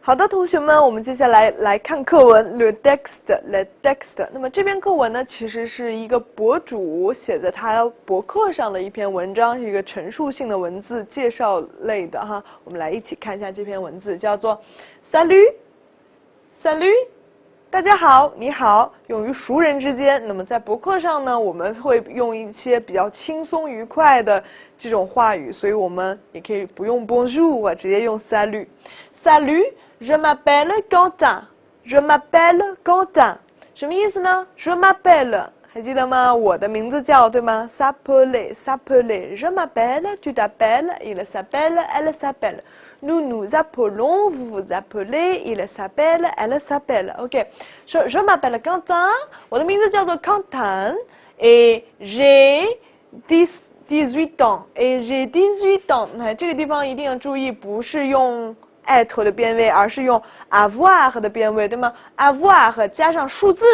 好的，同学们，我们接下来看课文 le texte。le texte。那么这篇课文呢，其实是一个博主写在他博客上的一篇文章，是一个陈述性的文字，介绍类的哈。我们来一起看一下这篇文字，叫做 Salut，Salut， 大家好，你好，用于熟人之间。那么在博客上呢，我们会用一些比较轻松愉快的这种话语，所以我们也可以不用 Bonjour， 直接用 Salut。Salut。Je m'appelle Quentin. Je m'appelle Quentin. 什么意思呢 ？Je m'appelle， 还记得吗？我的名字叫，对吗 ？S'appeler, s'appeler. Je m'appelle, tu t'appelles, il s'appelle, elle s'appelle. Nous nous appelons, vous vous appelez, il s'appelle, elle s'appelle. OK. Je m'appelle Quentin. 我的名字叫做 Quentin. Et j'ai 18 ans. Et j'ai 18 ans. 这个地方一定要注意，不是用@的变位，而是用 avoir 的变位，对吗 ？avoir 加上数字，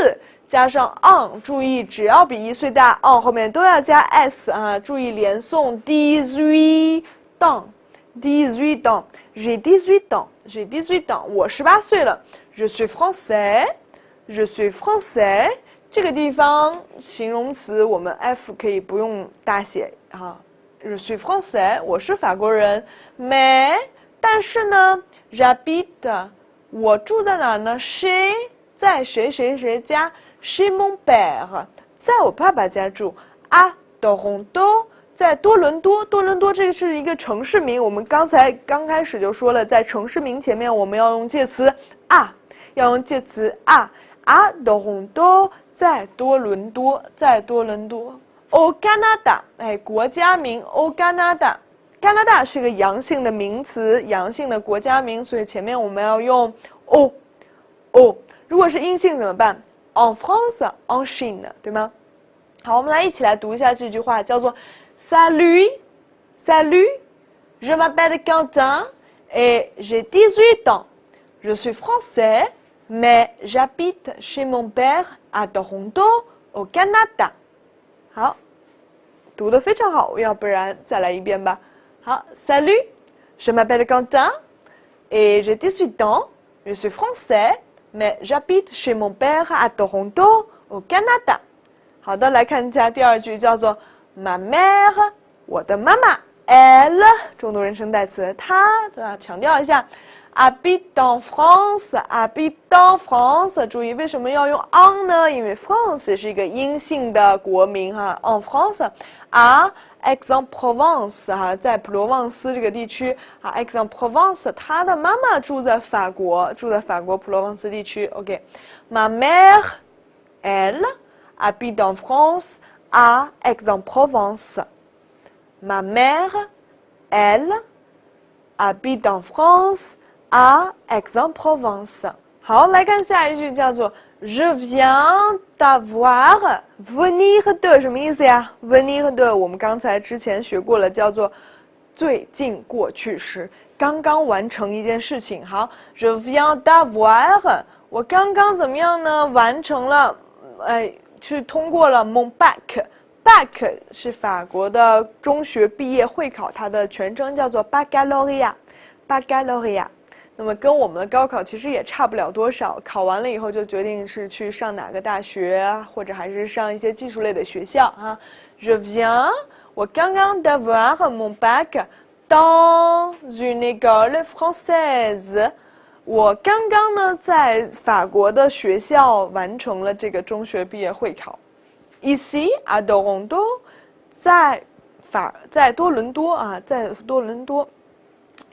加上 on， 注意只要比1岁大 on 后面都要加 s 啊，注意连诵 18 ans，18 ans，j'ai 18 ans，j'ai 18 ans， 我18岁了 ，je suis français，je suis français， 这个地方形容词我们 f 可以不用大写啊 ，je suis français， 我是法国人 ，mais 但是呢 ，j'habite， 我住在哪儿呢 ？chez 在谁谁谁家 ，chez mon père 在我爸爸家住 ，à Toronto 在多伦多，多伦多这个是一个城市名，我们刚开始就说了，在城市名前面我们要用介词 à， 要用介词 à Toronto 在多伦多，在多伦多 ，au Canada 国家名 au Canada。加拿大是个阳性的名词，阳性的国家名，所以前面我们要用 o。如果是阴性怎么办 ？En France, en Chine， 对吗？好，我们来一起来读一下这句话，叫做 Salut, salut, je m'appelle Quentin et j'ai 18 ans. Je suis français, mais j'habite chez mon père à Toronto, au Canada. 好，读得非常好，要不然再来一遍吧。好 ，Salut, je m'appelle Quentin et j'ai 18 ans. Je suis français, mais j'habite chez mon père à Toronto, au Canada. 好的，来看一下第二句，叫做 Ma mère， 我的妈妈 ，elle， 重读人称代词，她，对吧？强调一下 ，habite en France， habite en France。注意为什么要用 en 呢？因为 France 是一个阴性的国名哈 ，en France 啊。Aix-en-Provence 哈，在普罗旺斯这个地区啊 ，Aix-en-Provence， 他的妈妈住在法国普罗旺斯地区。OK，Ma mère elle habite en France à Aix-en-Provence. Ma mère elle habite en France à Aix-en-Provence. 好，来看下一句，叫做 Je viens d'avoir venir de 什么意思呀 ？venir de 我们刚才之前学过了，叫做最近过去时，刚刚完成一件事情。好 ，Je viens d'avoir 我刚刚怎么样呢？完成了，去通过了 mon bac。bac 是法国的中学毕业会考，它的全称叫做 baccalauréat。baccalauréat。那么跟我们的高考其实也差不了多少，考完了以后就决定是去上哪个大学，或者还是上一些技术类的学校啊。Je viens， 我刚刚 d'avoir mon bac dans une école française。我刚刚呢在法国的学校完成了这个中学毕业会考。Ici à Toronto， 在多伦多啊，在多伦多。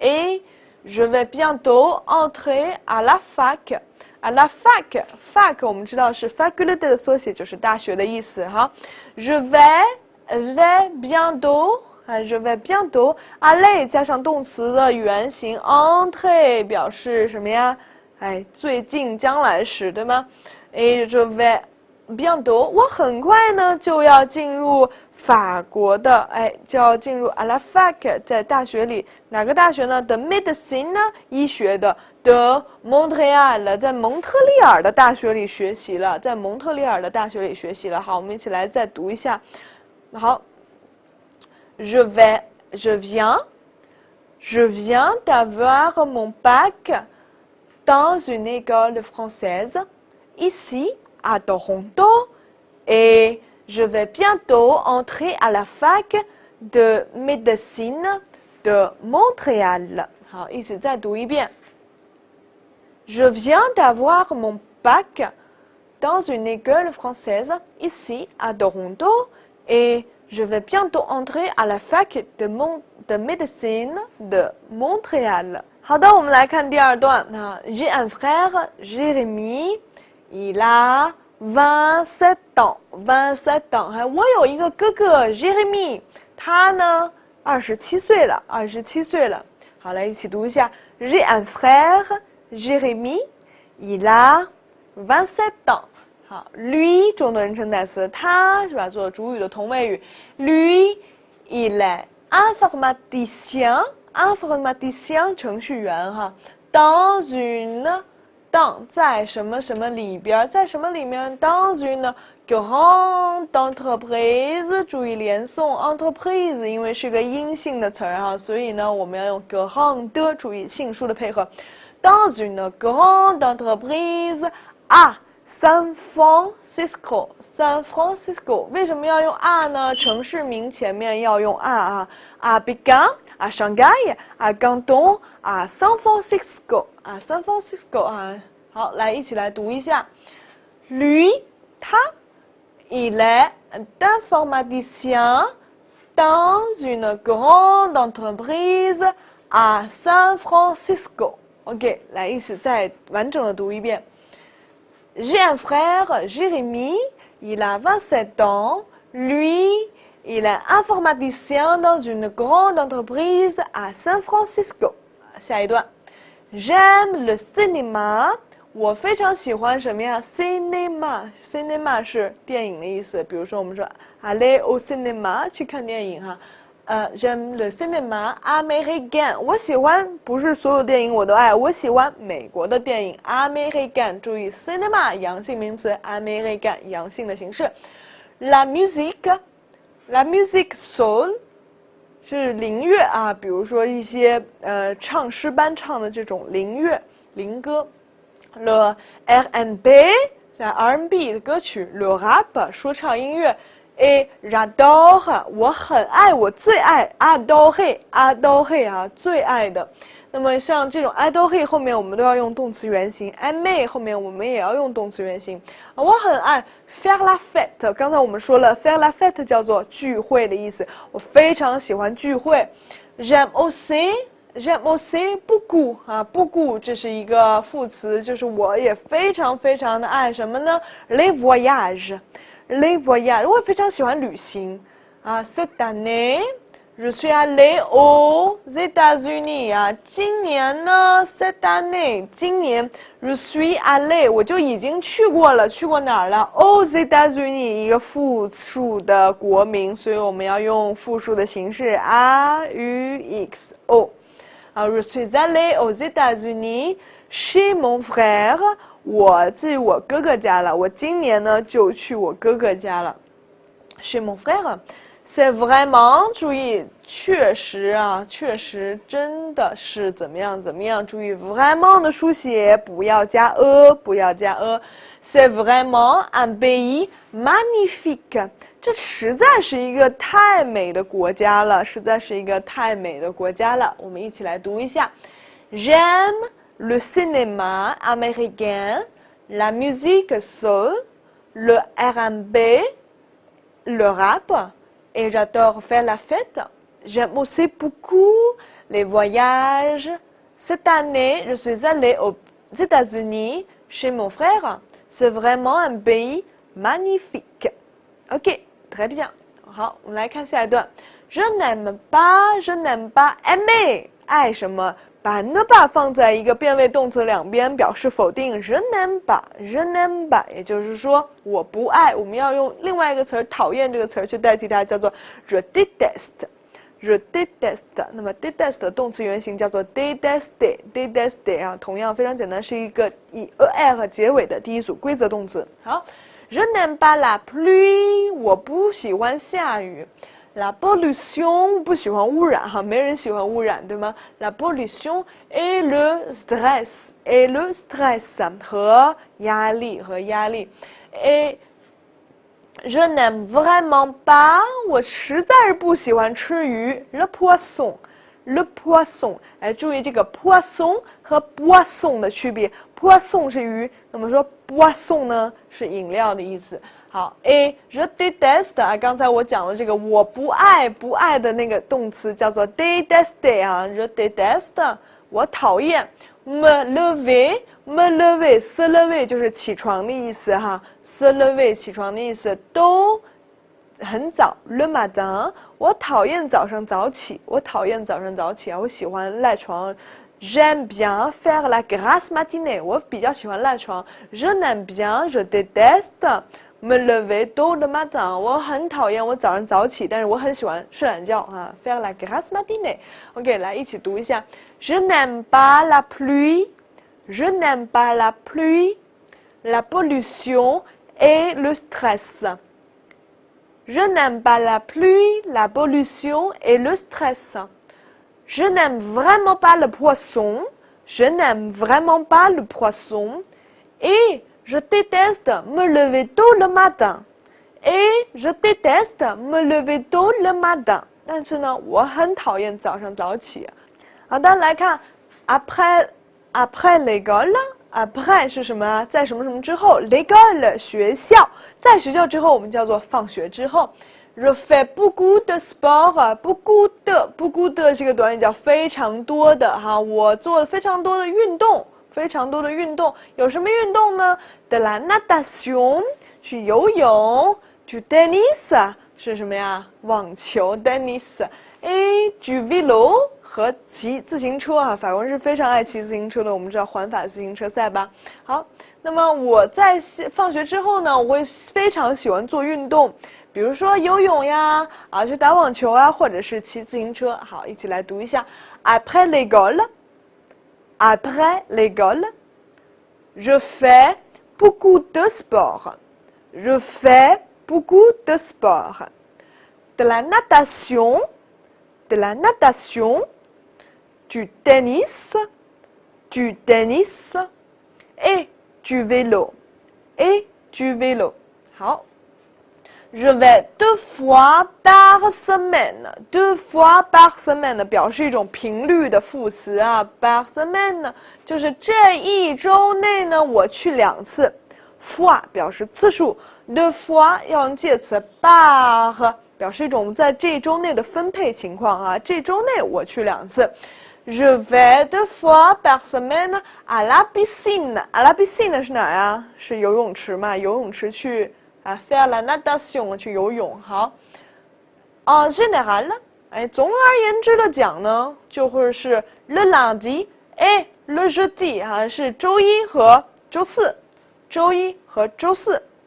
Et je vais bientôt entrer à la fac. À la fac， fac 我们知道是 faculté 的缩写，就是大学的意思哈。Je vais bientôt， je vais bientôt aller 加上动词的原形 entrer 表示什么呀？最近将来时，对吗？ Et je vais bientôt， 我很快呢就要进入法国的，就要进入 à la fac， 在大学里，哪个大学呢 ？de médecine 呢，医学的 de Montréal， 在蒙特利尔的大学里学习了，在蒙特利尔的大学里学习了。好，我们一起来再读一下。好 ，je viens d'avoir mon bac dans une école française ici à Toronto et je vais bientôt entrer à la fac de médecine de Montréal. 好，一起再读一遍。Je viens d'avoir mon bac dans une école française ici à Toronto et je vais bientôt entrer à la fac de médecine de Montréal. 好的，我们来看第二段。J'ai un frère, Jérémy, il a 27 ans. 27 ans. 我有一个哥哥 Jérémy， 他呢27岁了，27岁了。好，来一起读一下。J'ai un frère, Jérémy, il a 27 ans. 好 ，lui 中的人称代词，他是吧？做主语的同位语。lui il est informaticien 程序员哈。dans une 在什么什么里边，在什么里面 dans une grande entreprise， 注意连诵 entreprise， 因为是个阴性的词儿哈，所以呢我们要用 grande， 注意性数的配合。dans une grande entreprise à San Francisco， 为什么要用 à 呢？城市名前面要用 à 啊 Pékin， à Shanghai， à Canton， à San Francisco， à San Francisco 啊。好，来一起来读一下。lui 他 il est informaticien dans une grande entreprise à San Francisco。OK， 来一起再完整的读一遍。J'ai un frère, Jérémy, il a 27 ans. Lui, il est informaticien dans une grande entreprise à San Francisco. 下一段 J'aime le cinéma. 我非常喜欢什么呀 ？Cinéma 是电影的意思。比如说，我们说 aller au cinéma 去看电影哈。j'aime le cinéma américain。我喜欢不是所有电影我都爱，我喜欢美国的电影 américain。注意 cinéma 阳性名词 américain 阳性的形式。La musique soul 是灵乐啊，比如说一些唱诗班唱的这种灵乐灵歌。Le R&B 是 R&B 的歌曲 ，le rap 说唱音乐。Et j'adore， 我很爱，我最爱 adore 啊，最爱的。那么像这种 adore 后面我们都要用动词原形 ，aimer 后面我们也要用动词原形。我很爱 faire la fête， 刚才我们说了 faire la fête 叫做聚会的意思，我非常喜欢聚会。J'aime aussi beaucoup 啊 beaucoup 这是一个副词，就是我也非常非常的爱什么呢 ？les voyages。Les voyages， 我非常喜欢旅行啊。Cette année, je suis allée aux États-Unis 啊。今年呢 ，cette année， 今年 je suis allée， 我就已经去过了，去过哪儿了 ？aux États-Unis 一个复数的国名，所以我们要用复数的形式 AUXO。啊 ，je suis allée aux États-Unis chez mon frère。我去我哥哥家了，我今年呢就去我哥哥家了。Chez mon frère, c'est vraiment 注意，确实啊，确实真的是怎么样怎么样。注意 vraiment 的书写不要加 不要加 C'est vraiment un pays magnifique。这实在是一个太美的国家了，实在是一个太美的国家了。我们一起来读一下 J'aime le cinéma américain, la musique soul, le R&B, le rap, et j'adore faire la fête. J'aime aussi beaucoup les voyages. Cette année, je suis allée aux États-Unis chez mon frère. C'est vraiment un pays magnifique. OK, très bien. 好，我们来看下一段。Je n'aime pas aimer 爱什么？把 ne pas 放在一个变位动词两边表示否定 je n'aime pas， 也就是说我不爱，我们要用另外一个词儿讨厌这个词儿去代替它，叫做 je déteste。那么 déteste 的动词原形叫做 détester 啊，同样非常简单，是一个以 er 结尾的第一组规则动词。好 je n'aime pas la pluie， 我不喜欢下雨。La pollution 不喜欢污染哈，没人喜欢污染，对吗 ？La pollution et le stress 和压力Et je n'aime vraiment pas 我实在是不喜欢吃鱼 le poisson 哎，注意这个 poisson 和 boisson 的区别 ，poisson 是鱼，那么说 boisson 呢是饮料的意思。好 ，A je déteste 啊，刚才我讲了这个我不爱的那个动词叫做 détester 啊 ，je déteste 我讨厌 me lever se lever 就是起床的意思哈 ，se lever 起床的意思都很早 le matin 我讨厌早上早起啊，我喜欢赖床。J'aime bien faire la grasse matinée 我比较喜欢赖床。Je n'aime bien je déteste me lever tôt le matin 我很讨厌我早上早起，但是我很喜欢睡懒觉啊。Faire la grasse matinée OK 来一起读一下 Je n'aime pas la pluie Je n'aime pas la pluie La pollution et le stress Je n'aime pas la pluie, la pollution et le stress. Je n'aime vraiment pas le poisson. Je n'aime vraiment pas le poisson. Et je déteste me lever tôt le matin. Et je déteste me lever tôt le matin. 但是呢，我很讨厌早上早起。好的，来看 après l'école。après 是什么啊？在什么什么之后 l'école 学校，在学校之后我们叫做放学之后。Je fais beaucoup de sport beaucoup de 这个短语叫非常多的哈，我做了非常多的运动，有什么运动呢 ？de la natation 去游泳 ，du tennis 是什么呀？网球 tennis，et du vélo 和骑自行车啊，法国人是非常爱骑自行车的，我们知道环法自行车赛吧？好，那么我在放学之后呢，我会非常喜欢做运动，比如说游泳呀，啊，去打网球啊，或者是骑自行车。好，一起来读一下 ：Après l'école, je fais beaucoup de sport. Je fais beaucoup de sport. De la natation.Du tennis et du vélo. 好 Je vais 2 fois par semaine. 2 fois par semaine 表示一种频率的副词啊。par semaine 就是这一周内呢，我去2次。fois 表示次数 2 fois 要用介词 par 表示一种在这一周内的分配情况啊。这周内我去2次。Je vais 2 fois par semaine à la piscine. À la piscine 是哪儿啊？是游泳池嘛？游泳池去啊 faire la natation 去游泳。好 En général 哎，总而言之的讲呢，就会是 le lundi et le jeudi 啊，是周一和周四。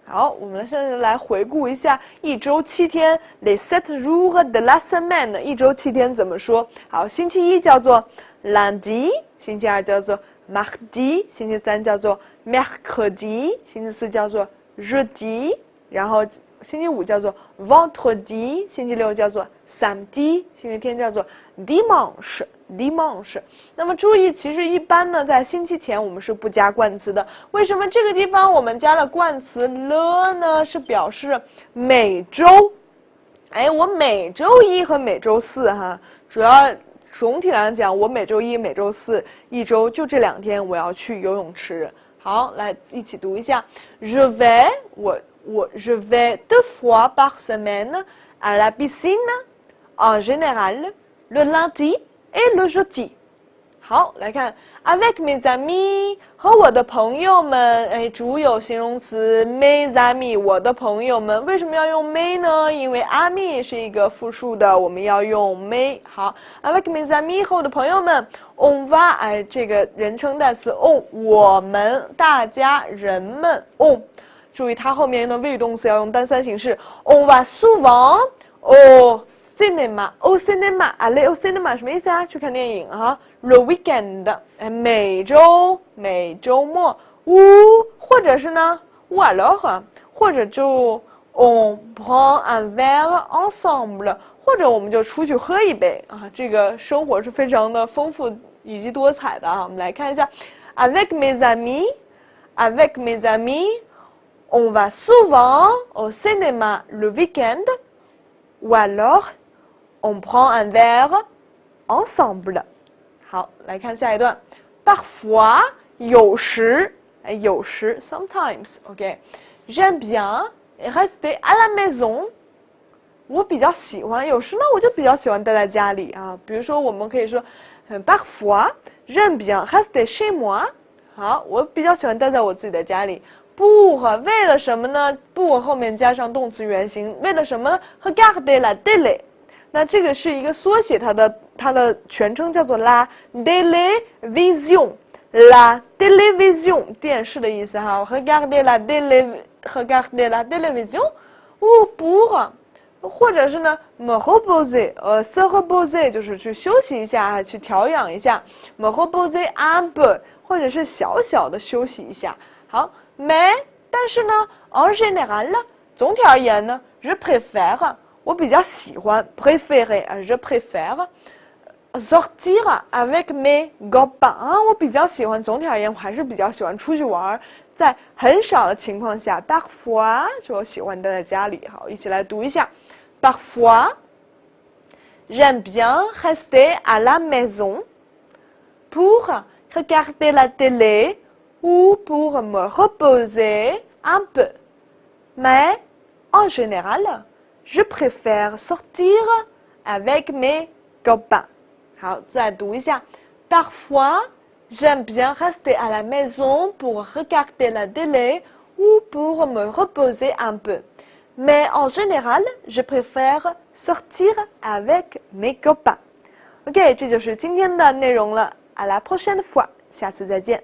好，我们现在来回顾一下一周7天 les 7 jours de la semaine 一周7天怎么说？好，星期一叫做 lundi， 星期二叫做 mardi， 星期三叫做 mercredi， 星期四叫做 jeudi， 然后星期五叫做 vendredi， 星期六叫做 samedi， 星期天叫做 dimanche。那么注意，其实一般呢，在星期前我们是不加冠词的。为什么这个地方我们加了冠词 le 呢？是表示每周。哎，我每周一和每周四哈，主要总体来讲，我每周一、每周四一周就这2天我要去游泳池。好，来一起读一下 Je vais je vais 2 fois par semaine à la piscine en général le lundi.Et le jeudi 好，来看 avec mes amis 和我的朋友们，哎，主有形容词 mes amis 我的朋友们，为什么要用 mes 呢？因为 ami 是一个复数的，我们要用 mes。好 avec mes amis 和我的朋友们 on va 哎，这个人称代词 on 我们大家人们 on， 注意它后面的谓语动词要用单三形式 on va souvent au cinéma aller au cinéma 什么意思啊？去看电影啊 le weekend 哎，每周末或者是呢 ou alors 或者就 on prend un verre ensemble 或者我们就出去喝一杯啊。这个生活是非常的丰富以及多彩的啊。我们来看一下 ，avec mes amis，avec mes amis，on va souvent au cinéma le week-end，ou alors on prend un verre ensemble。好，来看下一段 ，parfois 有时，有时 sometimes，OK，j'aime bien rester à la maison。我比较喜欢，有时呢我就比较喜欢待在家里啊。比如说，我们可以说，parfois j'aime bien rester chez moi。好，我比较喜欢待在我自己的家里。pour 为了什么呢 ？pour 后面加上动词原形，为了什么呢 ？regarder la télé。那这个是一个缩写，它的全称叫做 la télévision。la télévision 电视的意思哈。regarder la télévision。ou pour 或者是呢 me reposer，se reposer 就是去休息一下，去调养一下 me reposer un peu 或者是小小的休息一下。好 mais 但是呢 en général 总体而言呢 je préfère 我比较喜欢 préférer je préfère sortir avec mes copains 啊，我比较喜欢，总体而言我还是比较喜欢出去玩，在很少的情况下 parfois 就喜欢待在家里。好，一起来读一下。Parfois, j'aime bien rester à la maison pour regarder la télé ou pour me reposer un peu. Mais en général, je préfère sortir avec mes copains. 好，再读一下。Parfois, j'aime bien rester à la maison pour regarder la télé ou pour me reposer un peu.Mais en général, je préfère sortir avec mes copains. OK， 这就是今天的内容了。À la prochaine fois， 下次再见。